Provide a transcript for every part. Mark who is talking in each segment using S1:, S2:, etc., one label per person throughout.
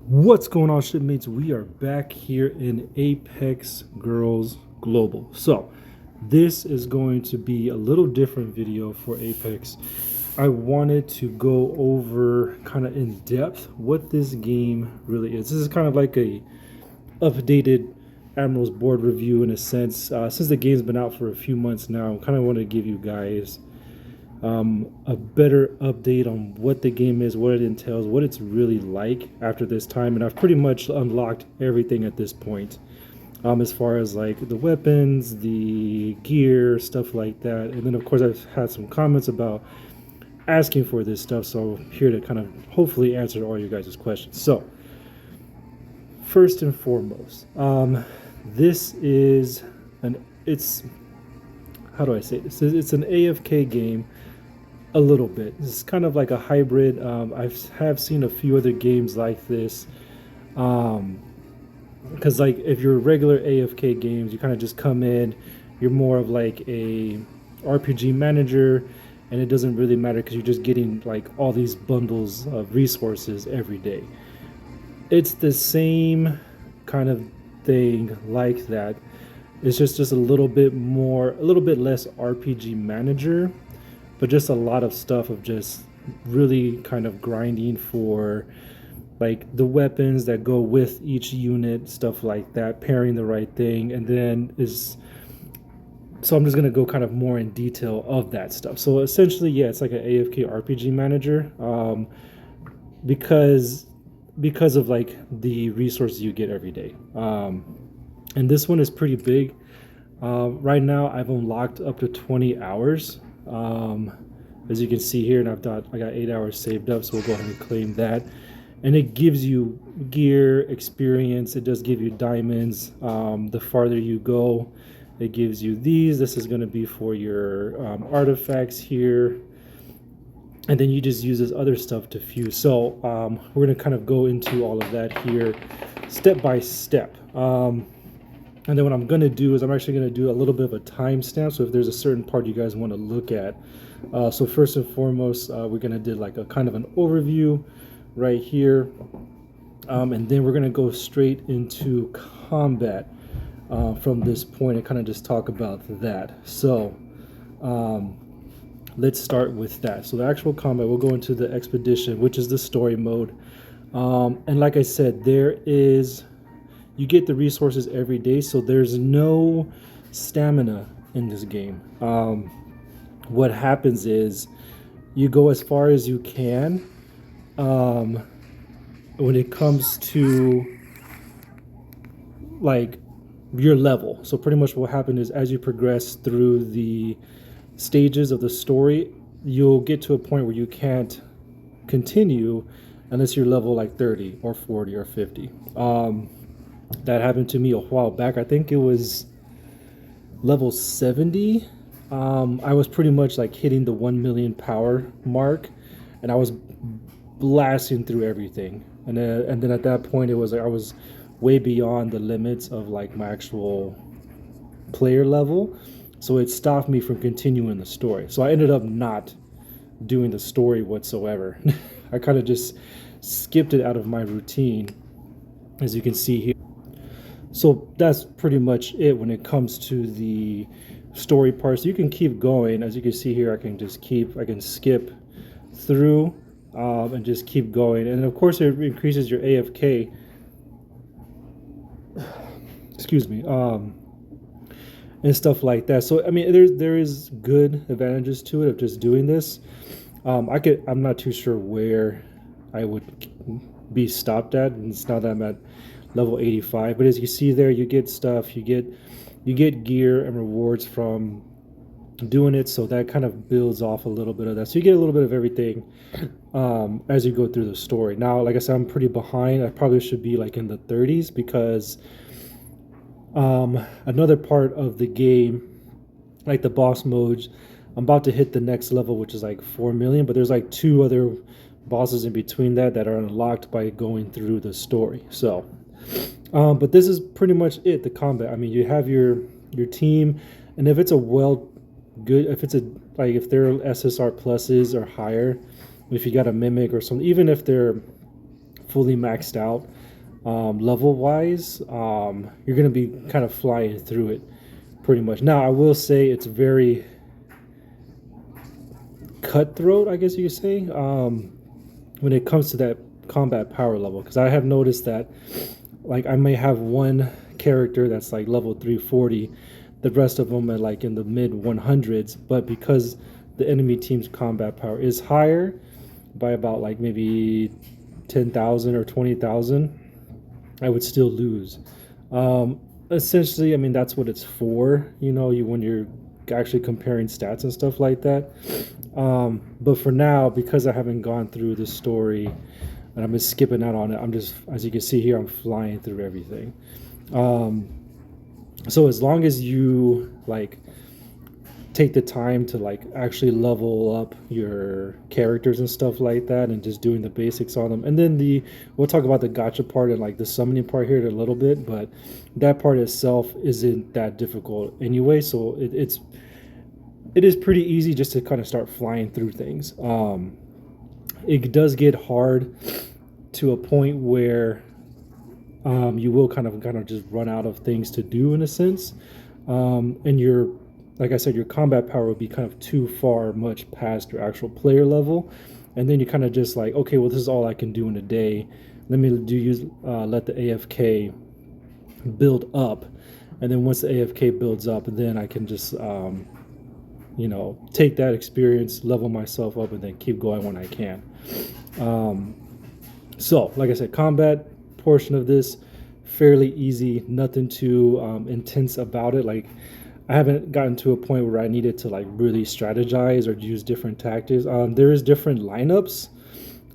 S1: What's going on, shipmates? We are back here in Apex Girls Global. So this is going to be a little different video for Apex. I wanted to go over kind of in depth what this game really is. This is kind of like a updated Admirals board review in a sense. Since the game's been out for a few months now, I kind of want to give you guys a better update on what the game is, what it entails, what it's really like after this time. And I've pretty much unlocked everything at this point, as far as like the weapons, the gear, stuff like that. And then of course I've had some comments about asking for this stuff, so I'm here to kind of hopefully answer all you guys' questions. So first and foremost, this is it's how do I say this? It's an AFK game. A little bit. It's kind of like a hybrid. I have seen a few other games like this. Because like if you're regular AFK games, you kind of just come in. You're more of like a RPG manager, and it doesn't really matter because you're just getting like all these bundles of resources every day. It's the same kind of thing like that. It's just a little bit more, a little bit less RPG manager, but just a lot of stuff of just really kind of grinding for like the weapons that go with each unit, stuff like that, pairing the right thing. And then so I'm just gonna go kind of more in detail of that stuff. So essentially, yeah, it's like an AFK RPG manager, because of like the resources you get every day. And this one is pretty big. Right now I've unlocked up to 20 hours. As you can see here, and I got 8 hours saved up, so we'll go ahead and claim that. And it gives you gear, experience. It does give you diamonds. The farther you go, it gives you these. This is going to be for your artifacts here, and then you just use this other stuff to fuse. So we're going to kind of go into all of that here step by step. And then what I'm going to do is I'm actually going to do a little bit of a timestamp. So if there's a certain part you guys want to look at. So first and foremost, we're going to do like a kind of an overview right here. And then we're going to go straight into combat from this point and kind of just talk about that. So let's start with that. So the actual combat, we'll go into the expedition, which is the story mode. And like I said, you get the resources every day, so there's no stamina in this game. What happens is you go as far as you can when it comes to like your level. So pretty much what happened is as you progress through the stages of the story, you'll get to a point where you can't continue unless you're level like 30 or 40 or 50. That happened to me a while back. I think it was level 70. I was pretty much like hitting the 1 million power mark, and I was blasting through everything. And then at that point, it was like I was way beyond the limits of like my actual player level, so it stopped me from continuing the story. So I ended up not doing the story whatsoever. I kind of just skipped it out of my routine, as you can see here. So that's pretty much it when it comes to the story part. So you can keep going. As you can see here, I can skip through and just keep going. And of course, it increases your AFK. Excuse me. And stuff like that. So I mean, there is good advantages to it of just doing this. I'm not too sure where I would be stopped at, and it's not that I'm at level 85, but as you see there, you get stuff, you get gear and rewards from doing it, so that kind of builds off a little bit of that. So you get a little bit of everything as you go through the story. Now, like I said, I'm pretty behind. I probably should be like in the 30s because another part of the game, like the boss modes, I'm about to hit the next level, which is like 4 million, but there's like 2 other bosses in between that are unlocked by going through the story. So but this is pretty much it, the combat. I mean, you have your team, and if it's if they're SSR pluses or higher, if you got a mimic or something, even if they're fully maxed out level wise, you're gonna be kind of flying through it pretty much. Now I will say it's very cutthroat, I guess you could say, when it comes to that combat power level, because I have noticed that like I may have one character that's like level 340, the rest of them are like in the mid 100s, but because the enemy team's combat power is higher by about like maybe 10,000 or 20,000, I would still lose. Essentially, I mean, that's what it's for, you know, when you're actually comparing stats and stuff like that. But for now, because I haven't gone through the story and I'm just skipping out on it, I'm just, as you can see here, I'm flying through everything. So as long as you like take the time to like actually level up your characters and stuff like that, and just doing the basics on them, and then we'll talk about the gacha part and like the summoning part here in a little bit, but that part itself isn't that difficult anyway, so it is pretty easy just to kind of start flying through things. It does get hard to a point where you will kind of just run out of things to do in a sense, and like I said, your combat power would be kind of too far much past your actual player level, and then you kind of just like, okay, well, this is all I can do in a day. Let me let the AFK build up, and then once the AFK builds up, then I can just you know, take that experience, level myself up, and then keep going when I can. So, like I said, combat portion of this fairly easy, nothing too intense about it. Like, I haven't gotten to a point where I needed to like really strategize or use different tactics. There is different lineups.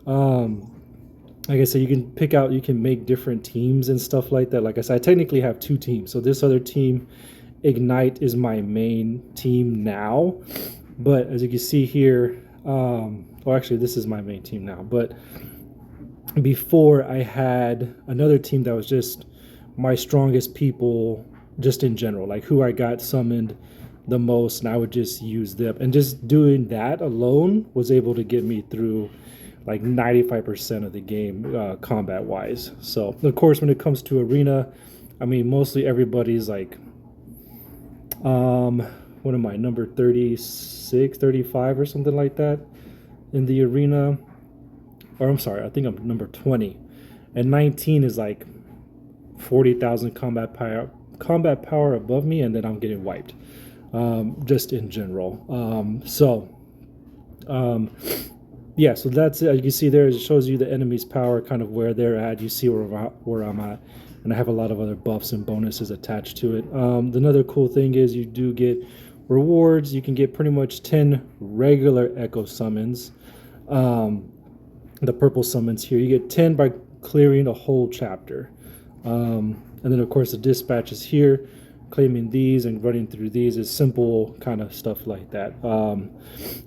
S1: Like I said, you can make different teams and stuff like that. Like I said, I technically have two teams. So this other team, Ignite, is my main team now. But as you can see here, well, actually, this is my main team now. But before, I had another team that was just my strongest people, just in general, like who I got summoned the most, and I would just use them. And just doing that alone was able to get me through like 95% of the game combat wise. So of course, when it comes to arena, I mean, mostly everybody's like, what am I, number 36, 35 or something like that in the arena. Or I'm sorry, I think I'm number 20. And 19 is like 40,000 combat power above me, and then I'm getting wiped, just in general. Yeah, so that's it. You can see there, it shows you the enemy's power, kind of where they're at. You see where I'm at, and I have a lot of other buffs and bonuses attached to it. Another cool thing is you do get rewards. You can get pretty much 10 regular echo summons. The purple summons here, you get 10 by clearing a whole chapter. And then of course the dispatch is here, claiming these and running through these is simple kind of stuff like that.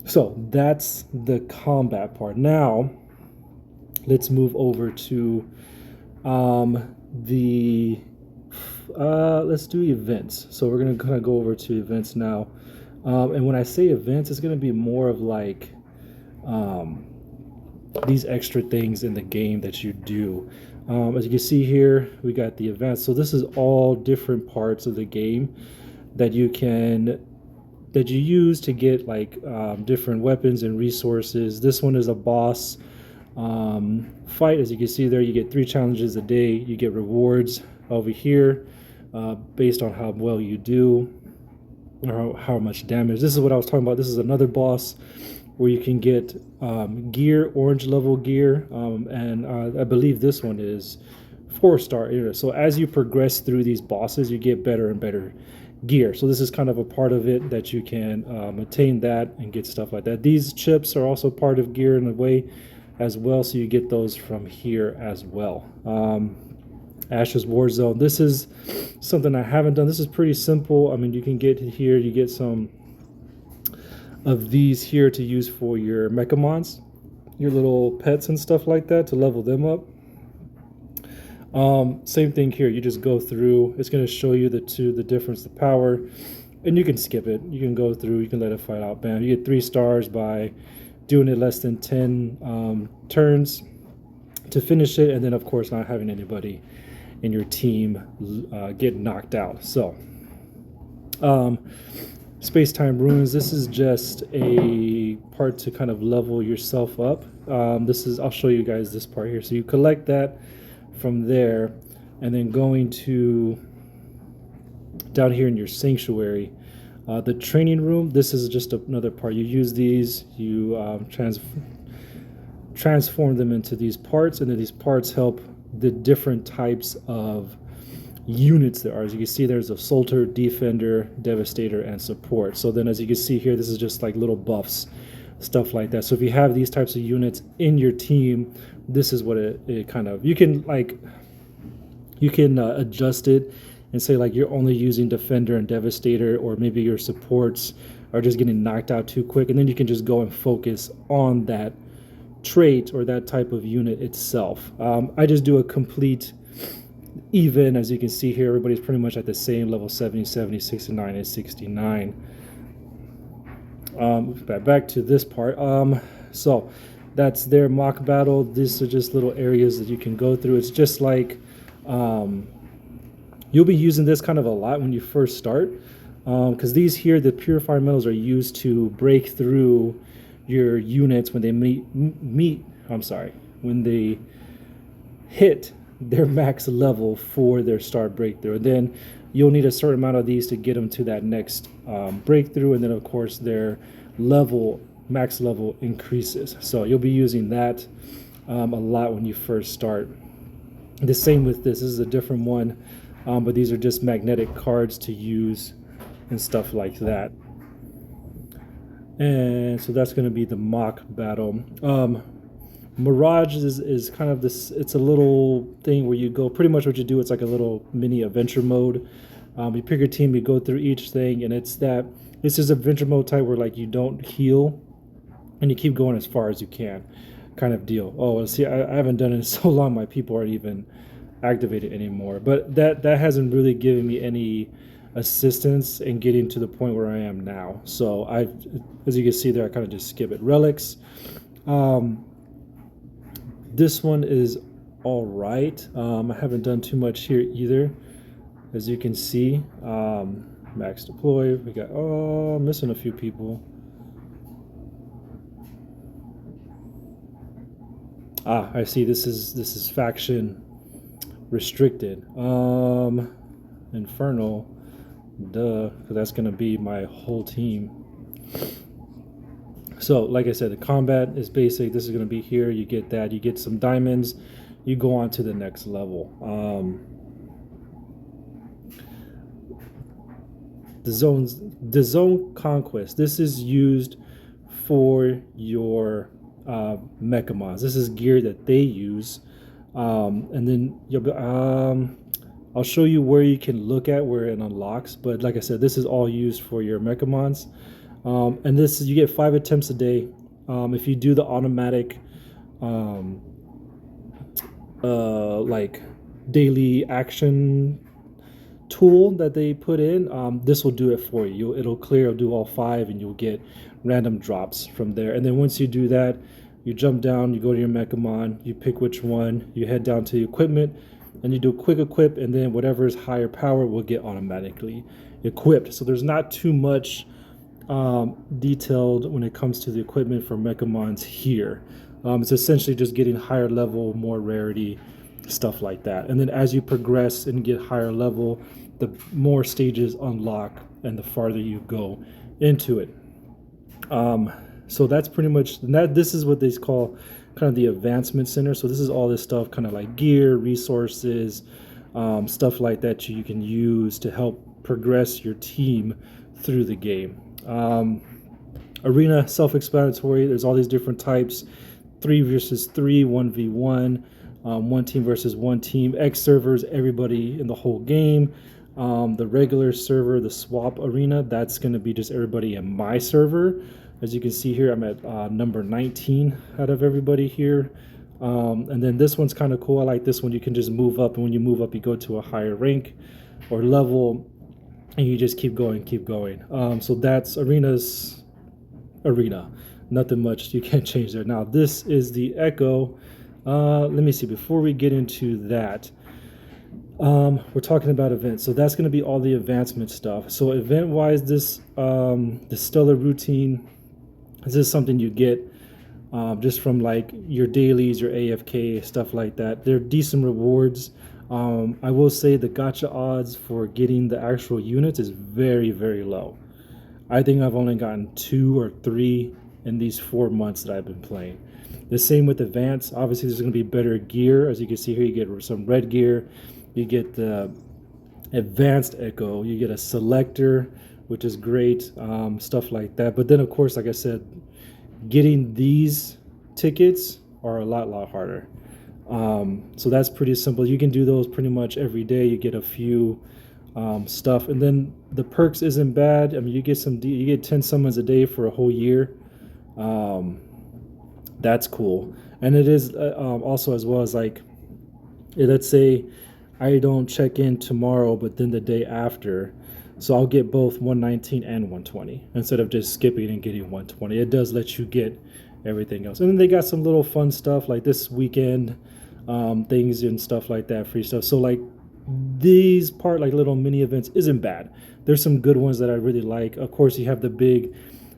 S1: So that's the combat part. Now let's move over to let's do events. So we're gonna kind of go over to events now. And when I say events, it's gonna be more of like these extra things in the game that you do. As you can see here, we got the events. So this is all different parts of the game that you use to get like different weapons and resources. This one is a boss fight. As you can see there, you get 3 challenges a day. You get rewards over here based on how well you do or how much damage. This is what I was talking about. This is another boss where you can get gear, orange level gear, and I believe this one is 4-star era. So as you progress through these bosses, you get better and better gear. So this is kind of a part of it that you can attain that and get stuff like that. These chips are also part of gear in a way as well, so you get those from here as well. Ash's War Zone. This is something I haven't done. This is pretty simple. I mean, you can get here, you get some of these here to use for your mechamons, your little pets and stuff like that, to level them up. Same thing here. You just go through. It's going to show you the difference, the power, and you can skip it. You can go through. You can let it fight out. Bam! You get 3 stars by doing it less than 10 turns. to finish it, and then of course not having anybody in your team get knocked out. So space-time ruins, this is just a part to kind of level yourself up. I'll show you guys this part here. So you collect that from there, and then going to down here in your sanctuary, the training room, this is just another part. You use these, you transform them into these parts, and then these parts help the different types of units there are. As you can see, there's a Soldier, Defender, Devastator, and Support. So then as you can see here, this is just like little buffs, stuff like that. So if you have these types of units in your team, this is what it kind of, you can adjust it and say like you're only using Defender and Devastator, or maybe your supports are just getting knocked out too quick, and then you can just go and focus on that trait or that type of unit itself. I just do a complete even. As you can see here, everybody's pretty much at the same level, 70, 70, 69, and 69. Back to this part. So that's their mock battle. These are just little areas that you can go through. It's just like you'll be using this kind of a lot when you first start, because these here, the purified metals, are used to break through your units when they when they hit their max level for their start breakthrough. And then you'll need a certain amount of these to get them to that next breakthrough, and then of course their max level increases. So you'll be using that a lot when you first start. The same with this. This is a different one, but these are just magnetic cards to use and stuff like that. And so that's going to be the mock battle. Mirage is kind of this, it's a little thing where you go, pretty much what you do, it's like a little mini adventure mode. You pick your team, you go through each thing, and it's just adventure mode type where like you don't heal and you keep going as far as you can kind of deal. Oh, see, I haven't done it in so long, my people aren't even activated anymore. But that hasn't really given me any assistance in getting to the point where I am now. So as you can see there, I kind of just skip it. Relics. This one is all right. I haven't done too much here either. As you can see, max deploy. We got, missing a few people. I see. This is faction restricted. Infernal, duh, because that's gonna be my whole team. So, like I said, the combat is basic. This is gonna be here. You get that. You get some diamonds. You go on to the next level. The zone conquest. This is used for your Mechamons. This is gear that they use, and then you'll be, I'll show you where you can look at where it unlocks. But like I said, this is all used for your Mechamons, and this is, you get 5 attempts a day. If you do the automatic like daily action tool that they put in, this will do it for you. It'll do all 5, and you'll get random drops from there. And then once you do that, you jump down, you go to your Mechamon, you pick which one, you head down to equipment, and you do a quick equip, and then whatever is higher power will get automatically equipped. So there's not too much detailed when it comes to the equipment for Mechamons here. It's essentially just getting higher level, more rarity, stuff like that. And then as you progress and get higher level, the more stages unlock and the farther you go into it. So that's pretty much that. This is what they call kind of the advancement center. So this is all this stuff, kind of like gear, resources, stuff like that you can use to help progress your team through the game. Arena, self-explanatory. There's all these different types: 3 versus 3, 1v1, 1 team versus 1 team. X servers, everybody in the whole game. The regular server, the swap arena, that's going to be just everybody in my server. As you can see here, I'm at number 19 out of everybody here. And then this one's kind of cool. I like this one. You can just move up, and when you move up, you go to a higher rank or level, and you just keep going, keep going. So that's arena. Nothing much you can't change there. Now this is the Echo Let me see. Before we get into that, we're talking about events. So that's going to be all the advancement stuff. So event-wise, this the stellar routine, this is something you get just from like your dailies, your AFK, stuff like that. They're decent rewards. I will say the gacha odds for getting the actual units is very, very low. I think I've only gotten 2 or 3 in these 4 months that I've been playing. The same with advance. Obviously, there's going to be better gear. As you can see here, you get some red gear. You get the advanced echo. You get a selector, which is great, stuff like that. But then, of course, like I said, getting these tickets are a lot harder. So that's pretty simple. You can do those pretty much every day. You get a few stuff, and then the perks isn't bad. I mean, you get 10 summons a day for a whole year. That's cool. And it is also, as well as like, let's say I don't check in tomorrow, but then the day after, so I'll get both 119 and 120 instead of just skipping and getting 120. It does let you get everything else. And then they got some little fun stuff like this weekend things and stuff like that, free stuff. So like these like little mini events isn't bad. There's some good ones that I really like. Of course, you have the big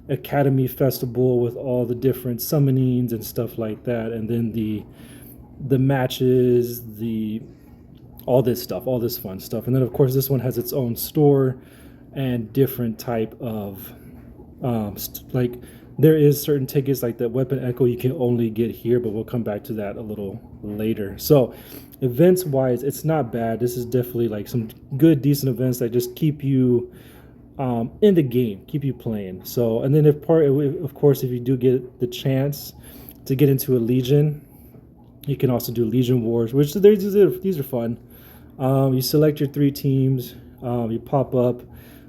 S1: Academy Festival with all the different summonings and stuff like that, and then the matches, all this stuff, all this fun stuff. And then of course this one has its own store and different type of like there is certain tickets like the weapon echo you can only get here, but we'll come back to that a little later. So events wise, it's not bad. This is definitely like some good decent events that just keep you in the game, keep you playing. So, and then of course, if you do get the chance to get into a Legion, you can also do Legion Wars, which these are fun. You select your 3 teams, you pop up.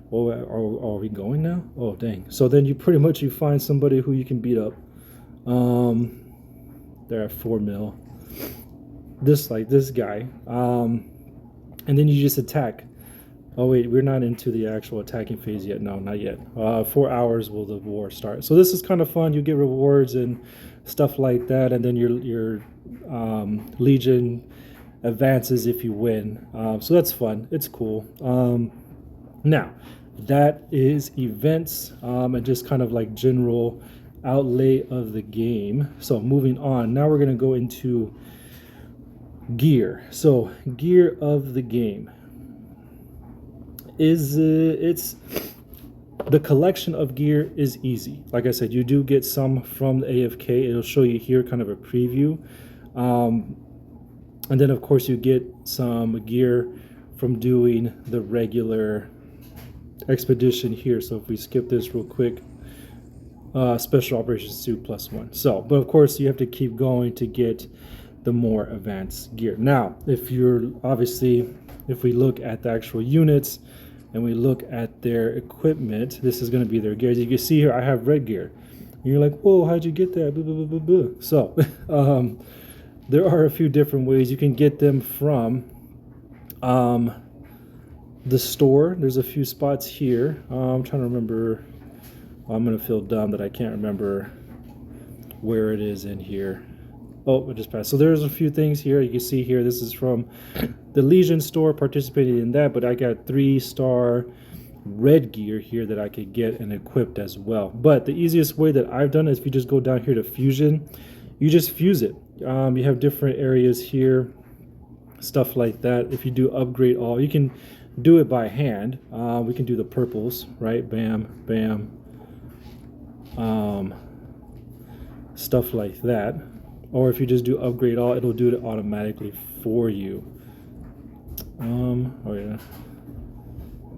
S1: Oh, are we going now? Oh, dang. So then you find somebody who you can beat up. They're at 4 mil. This guy. And then you just attack. Oh wait, we're not into the actual attacking phase yet. No, not yet. 4 hours will the war start. So this is kind of fun. You get rewards and stuff like that, and then your Legion advances if you win. So that's fun. It's cool. Now, that is events and just kind of like general outlay of the game. So moving on. Now we're gonna go into gear. So gear of the game. It's the collection of gear is easy. Like I said, you do get some from the AFK. It'll show you here kind of a preview. And then of course you get some gear from doing the regular expedition here. So if we skip this real quick, special operations suit +1. So, but of course you have to keep going to get the more advanced gear. Now, if we look at the actual units and we look at their equipment, this is going to be their gear. As you can see here, I have red gear. And you're like, whoa, how'd you get that? Blah, blah, blah, blah, blah. So there are a few different ways you can get them from the store. There's a few spots here. I'm trying to remember. I'm going to feel dumb that I can't remember where it is in here. Oh, it just passed. So there's a few things here. You can see here, this is from the Legion store, participated in that, but I got 3-star red gear here that I could get and equipped as well. But the easiest way that I've done is if you just go down here to fusion, you just fuse it. You have different areas here, stuff like that. If you do upgrade all, you can do it by hand. We can do the purples, right? Bam, bam. Stuff like that. Or if you just do upgrade all, it'll do it automatically for you. Oh yeah.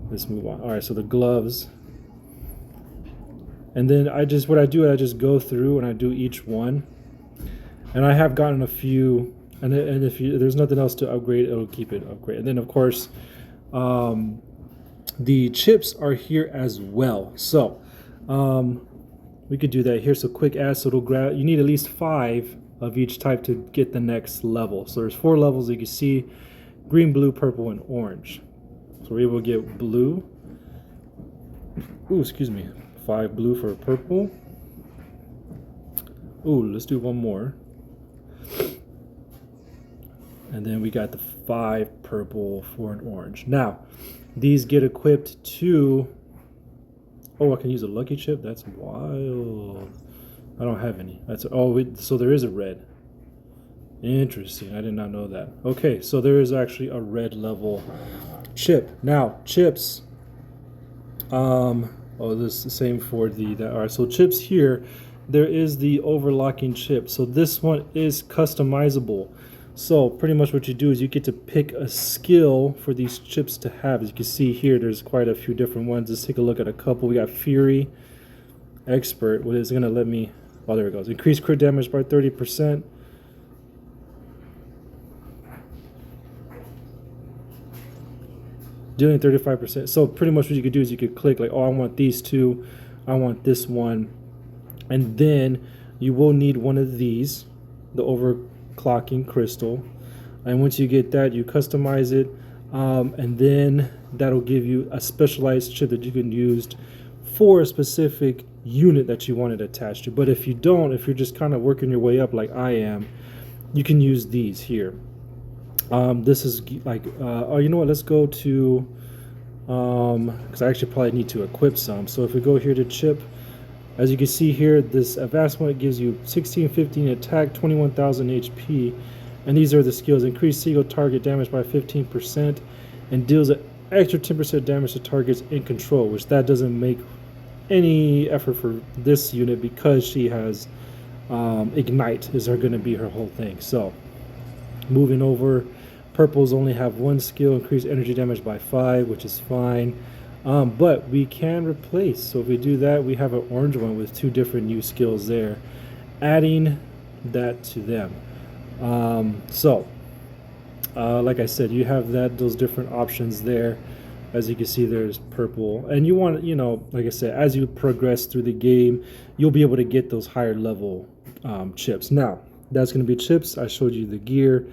S1: Let's move on. All right, so the gloves. And then I just go through and I do each one. And I have gotten a few, and if there's nothing else to upgrade, it'll keep it upgrade. And then of course, the chips are here as well. So we could do that here. So quick add, so it'll grab, you need at least 5 of each type to get the next level. So there's 4 levels you can see: green, blue, purple, and orange. So we're able to get blue. Ooh, excuse me. 5 blue for purple. Ooh, let's do one more. And then we got the 5 purple for an orange. Now, these get equipped to... Oh, I can use a lucky chip? That's wild. I don't have any. So there is a red. Interesting. I did not know that. Okay, so there is actually a red level chip. Now, chips... this is the same for alright, so chips here, there is the overlocking chip. So this one is customizable. So pretty much what you do is you get to pick a skill for these chips to have. As you can see here, there's quite a few different ones. Let's take a look at a couple. We got Fury, Expert. What is it going to let me... Oh, there it goes. Increase crit damage by 30%. Dealing 35%. So pretty much what you could do is you could click like, oh, I want these two. I want this one. And then you will need one of these, the overclocking crystal. And once you get that, you customize it. And then that'll give you a specialized chip that you can use for a specific unit that you want it attached to. But if you don't, if you're just kind of working your way up like I am, you can use these here. This is like, oh, you know what? Let's go to, because I actually probably need to equip some. So if we go here to chip, as you can see here, this advanced one, it gives you 1615 attack, 21,000 HP. And these are the skills: increase single target damage by 15% and deals an extra 10% damage to targets in control, which that doesn't make any effort for this unit because she has Ignite is going to be her whole thing. So moving over, purples only have one skill, increase energy damage by 5, which is fine. But we can replace. So if we do that, we have an orange one with 2 different new skills there, adding that to them. Like I said, you have those different options there. As you can see, there's purple, and you want, like I said, as you progress through the game, you'll be able to get those higher level chips. Now, that's going to be chips. I showed you the gear.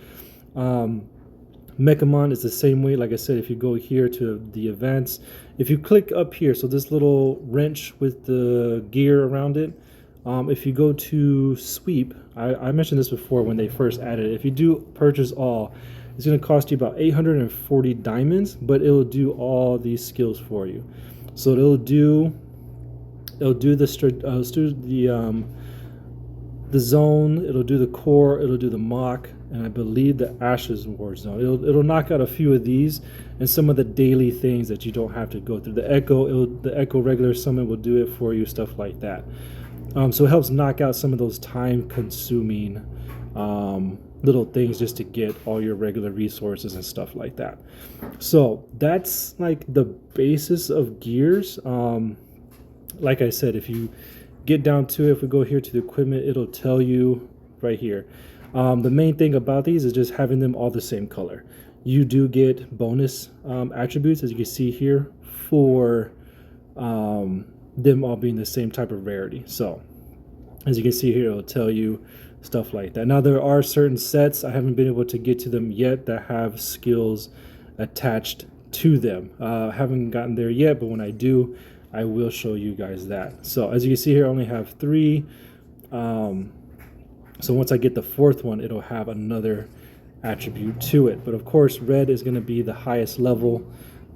S1: Mechamon is the same way. Like I said, if you go here to the events, if you click up here, so this little wrench with the gear around it, if you go to sweep, I mentioned this before when they first added it. If you do purchase all, it's going to cost you about 840 diamonds, but it'll do all these skills for you. So it'll do the zone, it'll do the core, it'll do the mock, and I believe the Ashes War Zone. It'll knock out a few of these and some of the daily things that you don't have to go through. The Echo regular summon will do it for you, stuff like that. So it helps knock out some of those time-consuming little things just to get all your regular resources and stuff like that. So that's like the basis of gears. Like I said, if you get down to it, if we go here to the equipment, it'll tell you right here. The main thing about these is just having them all the same color. You do get bonus attributes, as you can see here, for them all being the same type of rarity. So as you can see here, it'll tell you stuff like that. Now, there are certain sets, I haven't been able to get to them yet, that have skills attached to them. Haven't gotten there yet, but when I do, I will show you guys that. So as you can see here, I only have 3. So once I get the 4th one, it'll have another attribute to it. But of course, red is going to be the highest level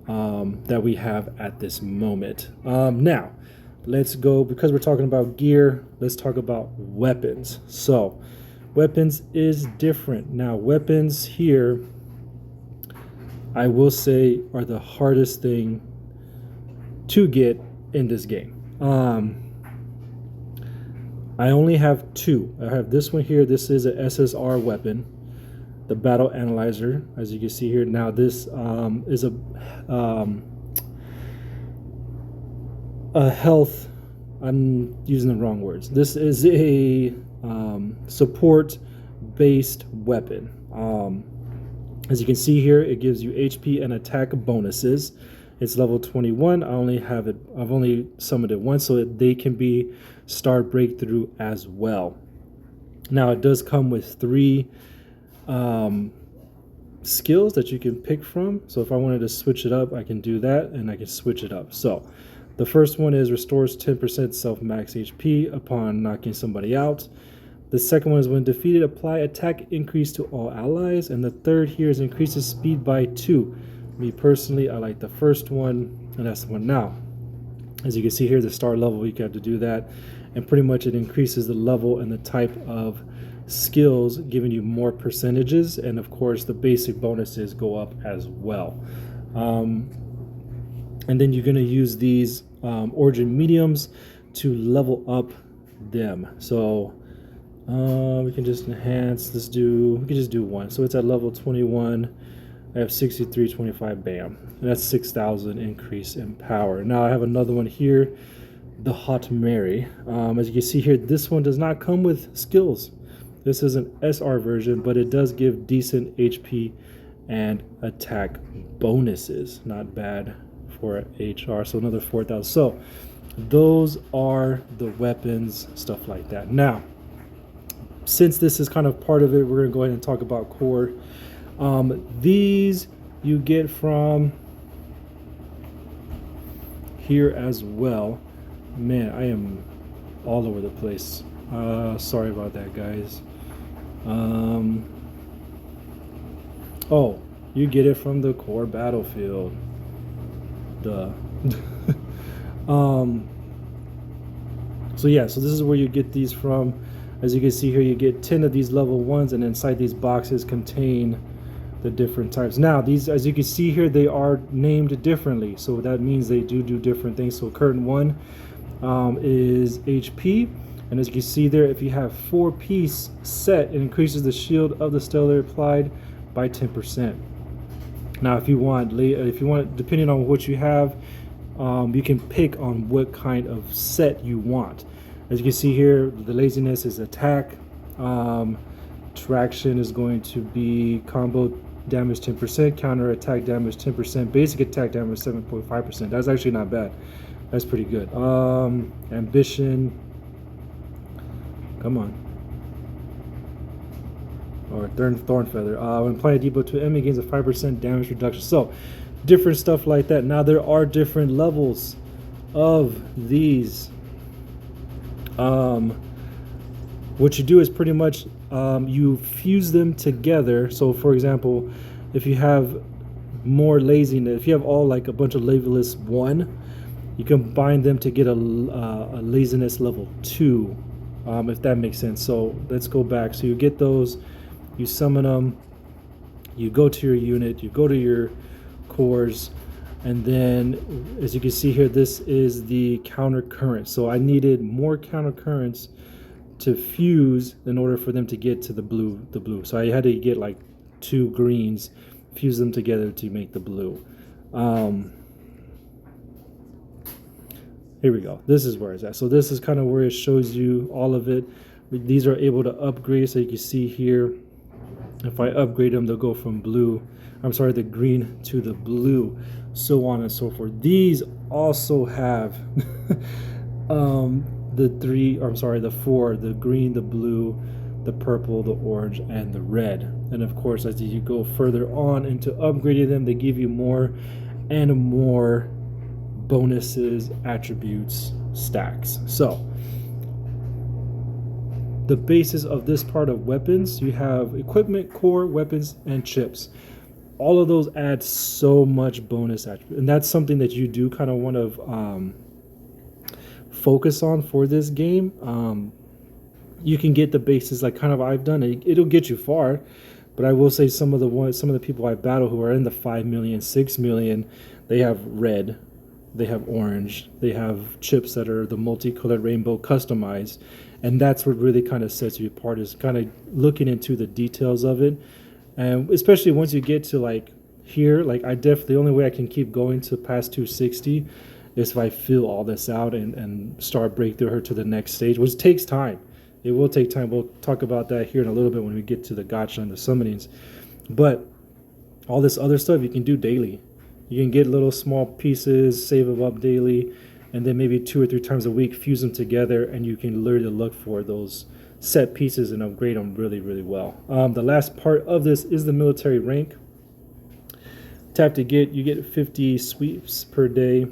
S1: that we have at this moment. Now, let's go, because we're talking about gear, let's talk about weapons. So weapons is different. Now, weapons here, I will say, are the hardest thing to get in this game. I only have 2. I have this one here. This is a SSR weapon, the Battle Analyzer, as you can see here. Now, this is a health. I'm using the wrong words. This is a support-based weapon. As you can see here, it gives you HP and attack bonuses. It's level 21. I've only summoned it once, so that they can be Star Breakthrough as well. Now, it does come with 3 skills that you can pick from. So if I wanted to switch it up, I can do that, and I can switch it up. So the first one is restores 10% self-max HP upon knocking somebody out. The second one is when defeated, apply attack increase to all allies. And the third here is increases speed by 2. Me personally, I like the first one, and that's the one. Now, as you can see here, the start level, you have to do that. And pretty much it increases the level and the type of skills, giving you more percentages. And of course, the basic bonuses go up as well. And then you're going to use these origin mediums to level up them. So we can just enhance. We can just do one. So it's at level 21. I have 6325, bam. And that's 6,000 increase in power. Now I have another one here, the Hot Mary. As you can see here, this one does not come with skills. This is an SR version, but it does give decent HP and attack bonuses. Not bad for HR. So another 4,000. So those are the weapons, stuff like that. Now, since this is kind of part of it, we're going to go ahead and talk about core. These you get from here as well. Man, I am all over the place. Sorry about that, guys. Oh, you get it from the core battlefield. Duh. So yeah, so this is where you get these from. As you can see here, you get 10 of these level 1s, and inside these boxes contain the different types. Now, these, as you can see here, they are named differently, so that means they do different things. So current 1 is HP, and as you can see there, if you have 4-piece set, it increases the shield of the stellar applied by 10%. Now, if you want, depending on what you have, you can pick on what kind of set you want. As you can see here, the laziness is attack. Traction is going to be combo damage 10%, counter attack damage 10%, basic attack damage 7.5%. That's actually not bad. That's pretty good. Ambition. Come on. Or Thorn Feather. When applying a depot to an enemy, gains a 5% damage reduction. So, different stuff like that. Now, there are different levels of these. What you do is pretty much you fuse them together. So, for example, if you have more laziness, if you have all like a bunch of laziness 1, you combine them to get a laziness level 2, if that makes sense. So let's go back. So you get those, you summon them, you go to your unit, you go to your cores, and then as you can see here, this is the counter current. So I needed more counter currents to fuse in order for them to get to the blue. So I had to get like 2 greens, fuse them together to make the blue. Here we go. This is where it's at. So this is kind of where it shows you all of it. These are able to upgrade. So you can see here, if I upgrade them, they'll go from the green to the blue, so on and so forth. These also have the 4, the green, the blue, the purple, the orange, and the red. And of course, as you go further on into upgrading them, they give you more and more bonuses, attributes, stacks. So the basis of this part of weapons, you have equipment, core, weapons, and chips. All of those add so much bonus attribute, and that's something that you do kind of want to focus on for this game. You can get the bases like kind of I've done. It'll get you far, but I will say some of the people I battle who are in the 5 million, 6 million, they have red, they have orange, they have chips that are the multicolored rainbow customized, and that's what really kind of sets you apart, is kind of looking into the details of it. And especially once you get to like here, like the only way I can keep going to past 260 is if I fill all this out and start breakthrough her to the next stage, which takes time. It will take time. We'll talk about that here in a little bit when we get to the gacha and the summonings. But all this other stuff you can do daily. You can get little small pieces, save them up daily, and then maybe 2 or 3 times a week, fuse them together, and you can literally look for those set pieces and upgrade them really, really well. The last part of this is the military rank. Tap to get, you get 50 sweeps per day,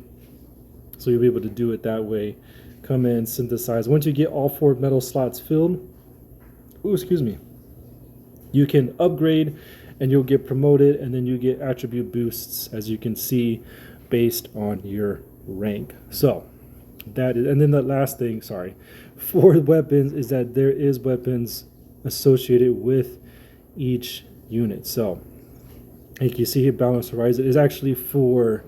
S1: so you'll be able to do it that way. Come in, synthesize. Once you get all 4 metal slots filled, excuse me, you can upgrade and you'll get promoted, and then you get attribute boosts, as you can see, based on your rank. So that is, and then the last thing, sorry, for weapons is that there is weapons associated with each unit. So like you see here, Balance Horizon is actually for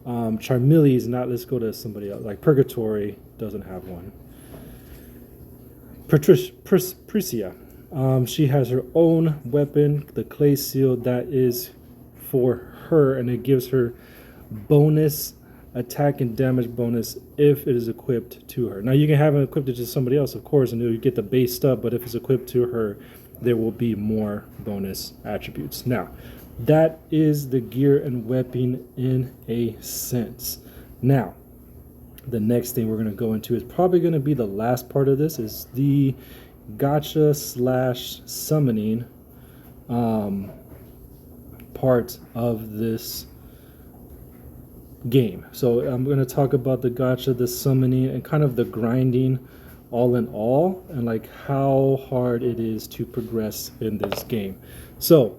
S1: Charmilles, not, let's go to somebody else, like Purgatory doesn't have one. Priscia, she has her own weapon, the Clay Seal, that is for her, and it gives her bonus attack and damage bonus if it is equipped to her. Now you can have it equipped to somebody else, of course, and you get the base stuff, but if it's equipped to her, there will be more bonus attributes. Now, that is the gear and weapon in a sense. Now, the next thing we're going to go into is probably going to be the last part of this, is the gacha / summoning part of this game. So I'm going to talk about the gacha, the summoning, and kind of the grinding all in all, and like how hard it is to progress in this game. So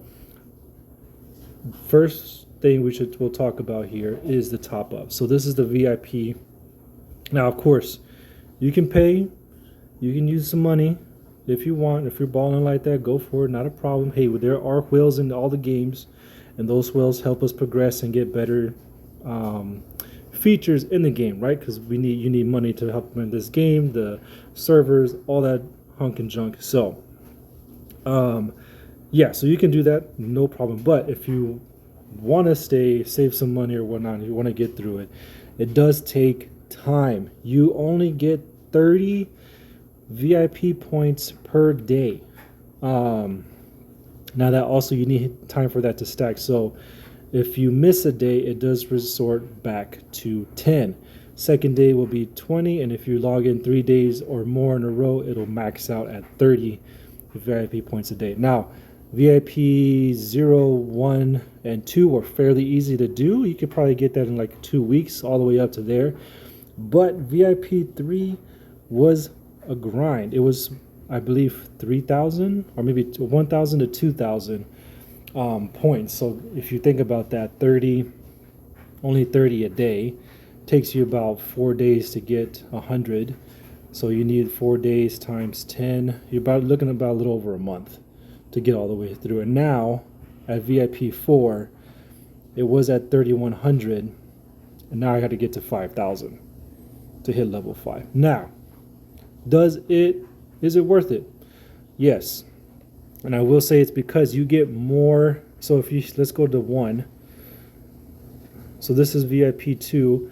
S1: first thing we'll talk about here is the top up. So this is the VIP. Now, of course, you can pay, you can use some money if you want. If you're balling like that, go for it, not a problem. Hey, there are whales in all the games, and those whales help us progress and get better features in the game, right? Because you need money to help run this game, the servers, all that hunk and junk. So yeah, so you can do that, no problem. But if you want to save some money or whatnot, you want to get through it, it does take time. You only get 30 VIP points per day. Now that also, you need time for that to stack. So if you miss a day, it does resort back to 10. Second day will be 20, and if you log in 3 days or more in a row, it'll max out at 30 VIP points a day. Now, VIP 0, 1, and 2 are fairly easy to do. You could probably get that in like 2 weeks, all the way up to there. But VIP 3 was a grind. It was, I believe, 3,000 or maybe 1,000 to 2,000 points. So if you think about that, only 30 a day takes you about 4 days to get 100. So you need 4 days times 10. You're looking about a little over a month to get all the way through. And now at VIP 4, it was at 3,100, and now I got to get to 5,000 to hit level 5. Now, is it worth it? Yes. And I will say it's because you get more. So let's go to 1. So this is VIP 2.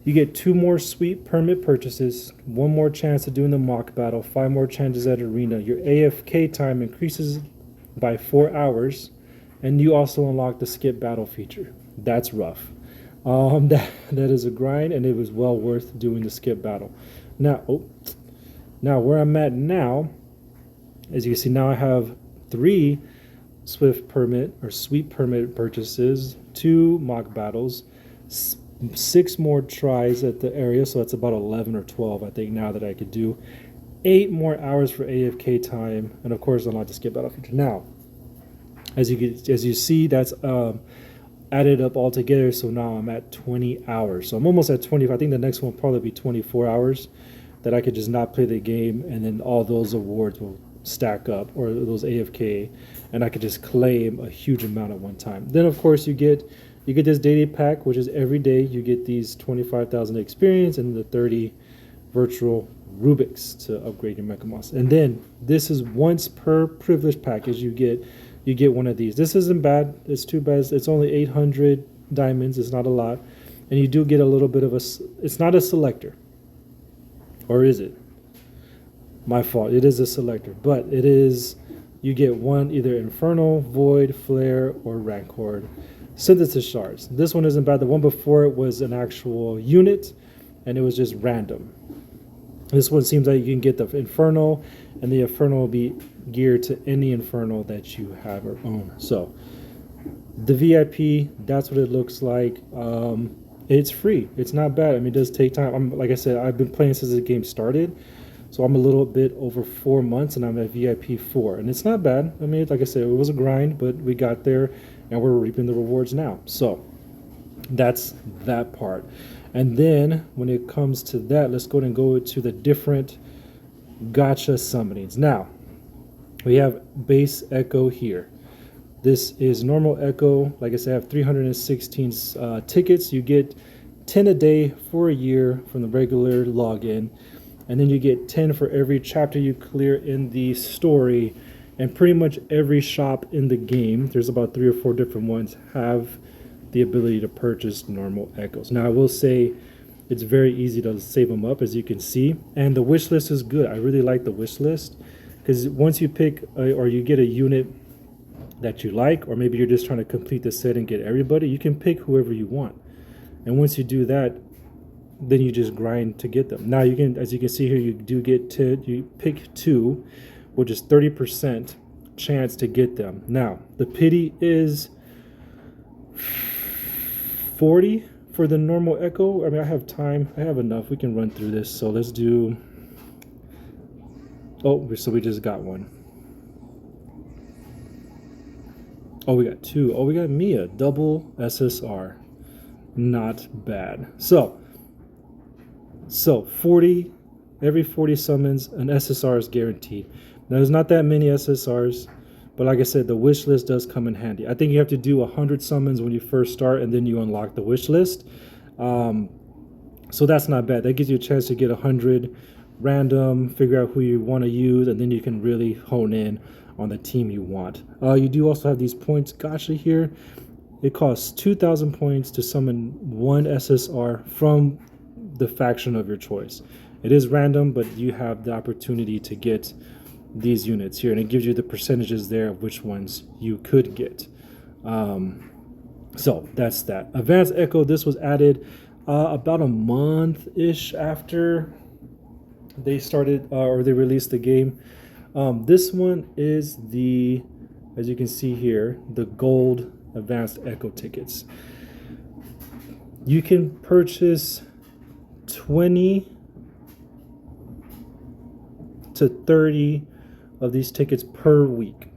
S1: You get 2 more sweep permit purchases, 1 more chance of doing the mock battle, 5 more chances at arena. Your AFK time increases by 4 hours, and you also unlock the skip battle feature. That's rough. That is a grind, and it was well worth doing the skip battle. Now where I'm at now, as you can see, now I have 3 sweep permit purchases, 2 mock battles, 6 more tries at the area, so that's about 11 or 12, I think, now that I could do. 8 more hours for AFK time, and of course unlock the skip battle feature. Now, as you see, that's added up all together, so now I'm at 20 hours. So I'm almost at 20. I think the next one will probably be 24 hours that I could just not play the game, and then all those awards will stack up, or those AFK, and I could just claim a huge amount at one time. Then of course you get this daily pack, which is every day you get these 25,000 experience and the 30 virtual Rubiks to upgrade your Mechamons. And then this is once per privilege package, you get one of these. This isn't bad. It's too bad. It's only 800 diamonds. It's not a lot. And you do get a little bit of it's not a selector. Or is it? My fault. It is a selector. But it is, you get one, either Infernal, Void, Flare, or Rancor synthesis shards. This one isn't bad. The one before it was an actual unit, and it was just random. This one seems like you can get the Infernal, and the Infernal will be geared to any Infernal that you have or own. So the VIP, that's what it looks like. It's free. It's not bad. I mean, it does take time. Like I said, I've been playing since the game started, So I'm a little bit over 4 months, and I'm at VIP 4, and it's not bad. I mean, like I said, it was a grind, but we got there, and we're reaping the rewards now. So that's that part. And then when it comes to that, let's go ahead and go to the different gacha summonings. Now we have base Echo here. This is normal Echo. Like I said, I have 316 tickets. You get 10 a day for a year from the regular login, and then you get 10 for every chapter you clear in the story. And pretty much every shop in the game, there's about 3 or 4 different ones, have the ability to purchase normal Echoes. Now I will say it's very easy to save them up, as you can see, and the wish list is good. I really like the wish list, because once you pick or you get a unit that you like, or maybe you're just trying to complete the set and get everybody, you can pick whoever you want. And once you do that, then you just grind to get them. Now you can, as you can see here, you do get to, you pick 2, which is 30% chance to get them. Now the pity is 40 for the normal Echo. I mean, I have time, I have enough, we can run through this. So let's do, oh, so we just got one. Oh, we got 2. Oh, we got Mia, double SSR. Not bad. So 40, every 40 summons, an SSR is guaranteed. Now, there's not that many SSRs, but like I said, the wish list does come in handy. I think you have to do 100 summons when you first start, and then you unlock the wish list. So that's not bad. That gives you a chance to get 100 random, figure out who you want to use, and then you can really hone in on the team you want. You do also have these points gacha here. It costs 2,000 points to summon 1 SSR from the faction of your choice. It is random, but you have the opportunity to get these units here, and it gives you the percentages there of which ones you could get. So that's that. Advanced Echo, this was added about a month-ish after they started or they released the game. This one is the, as you can see here, the gold Advanced Echo tickets. You can purchase 20 to 30 of these tickets per week.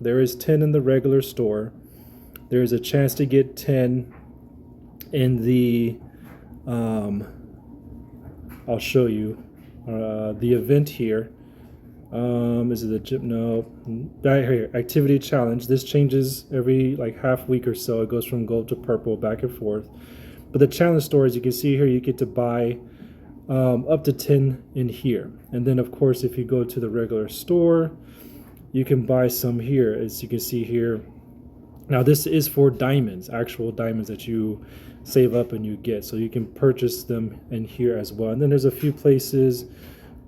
S1: There is 10 in the regular store. There is a chance to get 10 in the I'll show you the event here. Is it the gym? No, right here, activity challenge. This changes every like half week or so. It goes from gold to purple, back and forth. But the challenge store, as you can see here, you get to buy up to 10 in here. And then of course, if you go to the regular store, you can buy some here, as you can see here. Now this is for diamonds, actual diamonds that you save up and you get. So you can purchase them in here as well. And then there's a few places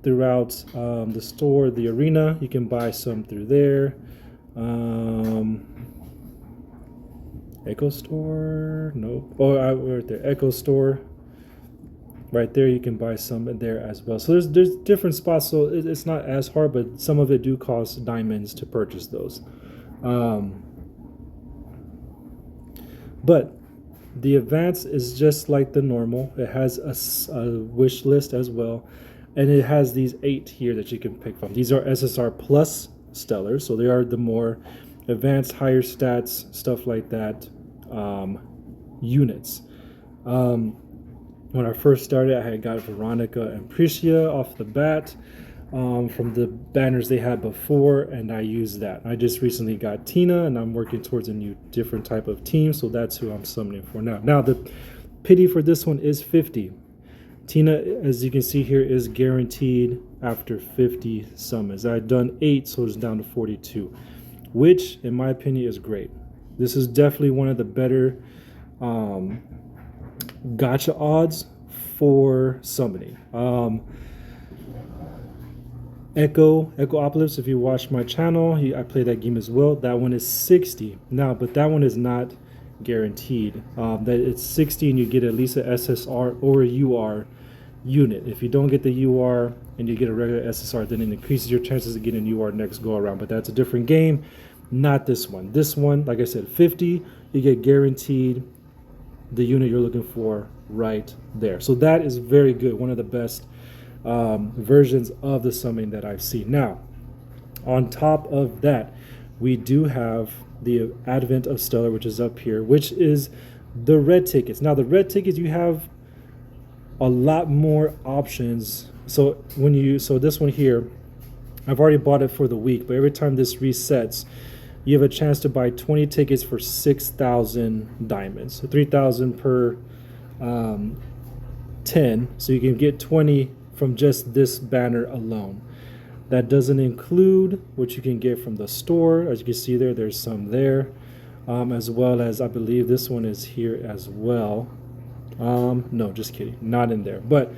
S1: throughout the store, the arena, you can buy some through there. Echo store, nope. Oh, right there, Echo store. Right there, you can buy some in there as well. So there's different spots, so it's not as hard, but some of it do cost diamonds to purchase those. But the advance is just like the normal. It has a wish list as well. And it has these 8 here that you can pick from. These are SSR plus stellars, so they are the more advanced, higher stats, stuff like that, units. When I first started, I had got Veronica and Priscia off the bat from the banners they had before, and I used that. I just recently got Tina, and I'm working towards a new different type of team, so that's who I'm summoning for now. Now, the pity for this one is 50. Tina, as you can see here, is guaranteed after 50 summons. I've done 8, so it's down to 42, which, in my opinion, is great. This is definitely one of the better gacha odds for summoning. Echocalypse, if you watch my channel, I play that game as well. That one is 60 now, but that one is not guaranteed. That it's 60 and you get at least an SSR or a UR unit. If you don't get the UR and you get a regular SSR, then it increases your chances of getting UR next go around, but that's a different game, not this one. This one, like I said, 50, you get guaranteed the unit you're looking for right there. So that is very good, one of the best versions of the summoning that I've seen. Now, on top of that, we do have the Advent of Stellar, which is up here, which is the red tickets. Now, the red tickets, you have a lot more options. So this one here, I've already bought it for the week, but every time this resets, you have a chance to buy 20 tickets for 6,000 diamonds. So 3,000 per 10. So you can get 20 from just this banner alone. That doesn't include what you can get from the store. As you can see there, there's some there. As well as, I believe this one is here as well. No, just kidding, not in there. But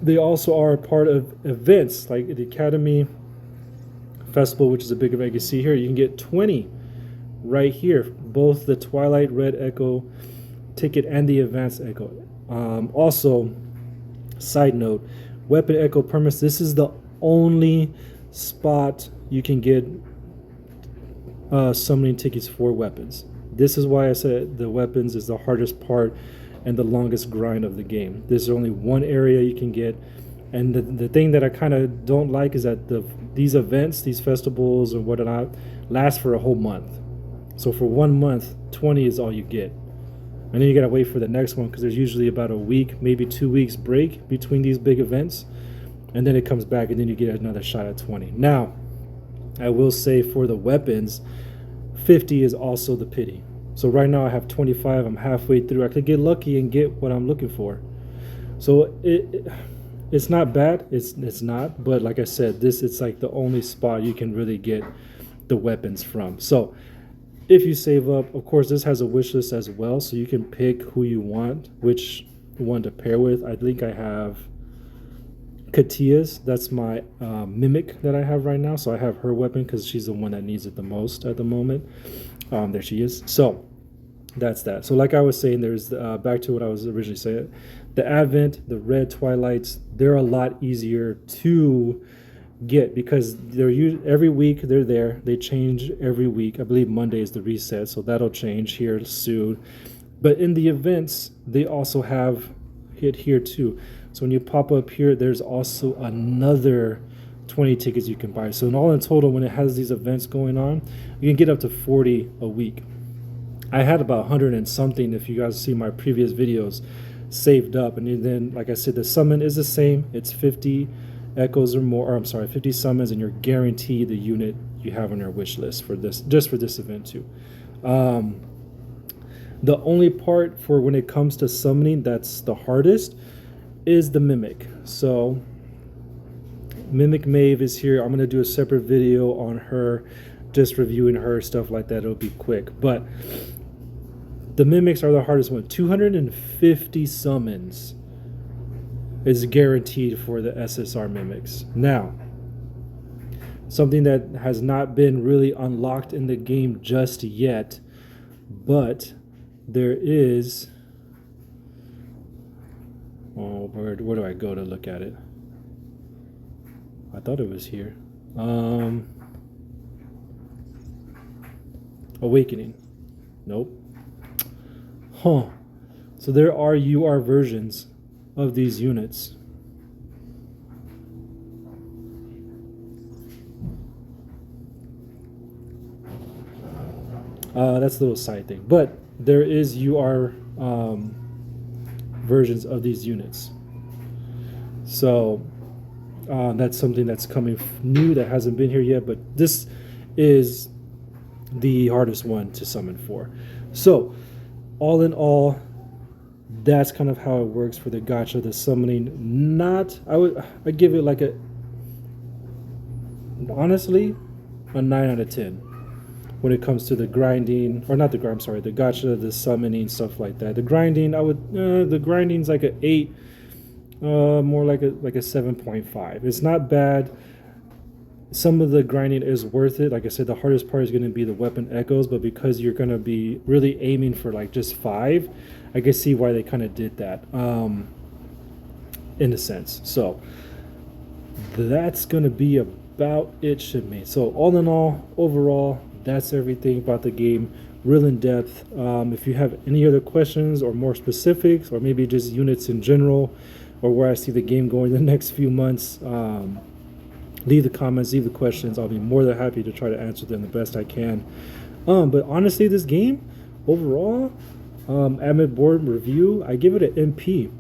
S1: they also are a part of events like the Academy Festival, which is a big event. You can see here, you can get 20 right here, both the Twilight Red Echo ticket and the Advanced Echo. Also, side note, Weapon Echo permits. This is the only spot you can get summoning tickets for weapons. This is why I said the weapons is the hardest part and the longest grind of the game. There's only one area you can get, and the thing that I kind of don't like is that these events, these festivals and whatnot, last for a whole month. So for 1 month, 20 is all you get, and then you gotta wait for the next one because there's usually about a week, maybe 2 weeks break between these big events, and then it comes back, and then you get another shot at 20. Now, I will say for the weapons, 50 is also the pity. So right now I have 25. I'm halfway through. I could get lucky and get what I'm looking for. So it's not bad. It's not. But like I said, it's like the only spot you can really get the weapons from. So if you save up, of course, this has a wish list as well. So you can pick who you want, which one to pair with. I think I have Katia's. That's my mimic that I have right now. So I have her weapon because she's the one that needs it the most at the moment. There she is. So that's that. So like I was saying, there's back to what I was originally saying. The Advent, the Red Twilights, they're a lot easier to get because they're every week they're there. They change every week. I believe Monday is the reset, so that'll change here soon. But in the events, they also have hit here too. So when you pop up here, there's also another 20 tickets you can buy. So in total, when it has these events going on, you can get up to 40 a week. I had about 100 and something, if you guys see my previous videos, saved up. And then, like I said, the summon is the same. It's 50 echoes or more, or I'm sorry, 50 summons, and you're guaranteed the unit you have on your wish list for this, just for this event too. The only part for when it comes to summoning that's the hardest is the Mimic. So Mimic Maeve is here. I'm going to do a separate video on her, just reviewing her, stuff like that. It'll be quick. But the Mimics are the hardest one. 250 summons is guaranteed for the SSR Mimics. Now, something that has not been really unlocked in the game just yet, but there is... Oh, where do I go to look at it? I thought it was here. Awakening. Nope. Huh. So there are UR versions of these units. That's a little side thing. But there is UR versions of these units. So that's something that's coming new that hasn't been here yet, but this is the hardest one to summon for. So all in all, that's kind of how it works for the gacha, the summoning. I give it like honestly a 9 out of 10 when it comes to the grinding, or not the grind, sorry, the gacha, the summoning, stuff like that. The grinding, the grinding's like an 8, more like a 7.5. It's not bad. Some of the grinding is worth it. Like I said, the hardest part is going to be the weapon echoes, but because you're going to be really aiming for like just 5, I can see why they kind of did that, in a sense. So that's going to be about it, shipmate. So all in all, overall, that's everything about the game, real in depth. If you have any other questions or more specifics, or maybe just units in general, or where I see the game going the next few months, leave the comments, leave the questions. I'll be more than happy to try to answer them the best I can. But honestly, this game overall, Admit Board review, I give it an MP,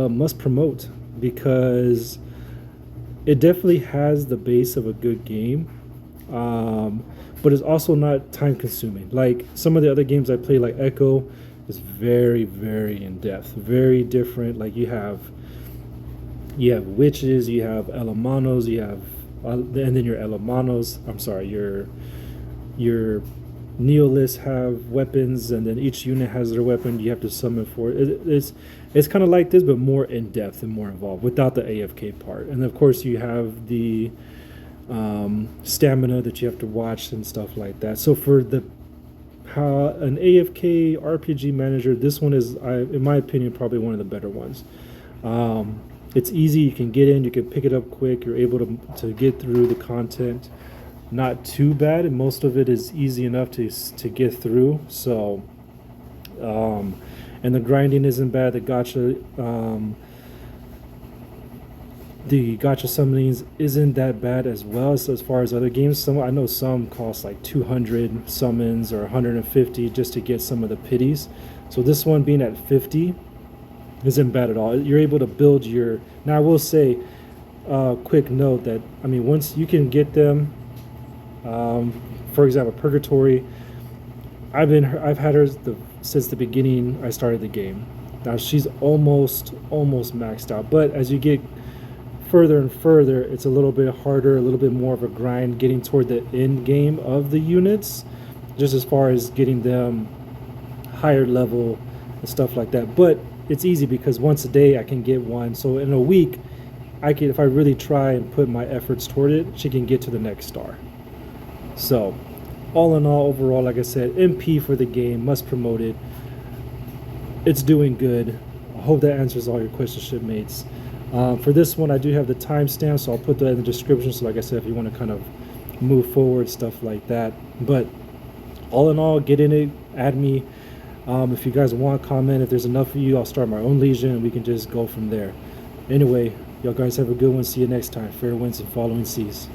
S1: must promote, because it definitely has the base of a good game, but it's also not time consuming. Like some of the other games I play, like Echo, is very, very in depth, very different. Like you have witches, you have Elemanos, you have, and then your Elemanos, I'm sorry, your Neolists have weapons, and then each unit has their weapon you have to summon for. It's kind of like this, but more in depth and more involved without the AFK part. And of course, you have the stamina that you have to watch and stuff like that. So for an AFK RPG manager, this one is, in my opinion, probably one of the better ones. It's easy. You can get in. You can pick it up quick. You're able to get through the content. Not too bad, and most of it is easy enough to get through. So, and the grinding isn't bad. The gacha summonings isn't that bad as well as far as other games. I know some cost like 200 summons or 150 just to get some of the pities. So this one being at 50 isn't bad at all. You're able to build your. Now I will say, quick note that once you can get them. For example, Purgatory, I've had her since the beginning I started the game. Now she's almost maxed out, but as you get further and further, it's a little bit harder, a little bit more of a grind getting toward the end game of the units, just as far as getting them higher level and stuff like that. But it's easy because once a day I can get one, so in a week I can, if I really try and put my efforts toward it, she can get to the next star. So, all in all, overall, like I said, MP for the game, must promote it. It's doing good. I hope that answers all your questions, shipmates. For this one, I do have the timestamp, so I'll put that in the description. So, like I said, if you want to kind of move forward, stuff like that. But all in all, get in it, add me. If you guys want, comment. If there's enough of you, I'll start my own Legion, and we can just go from there. Anyway, y'all guys have a good one. See you next time. Fair winds and following seas.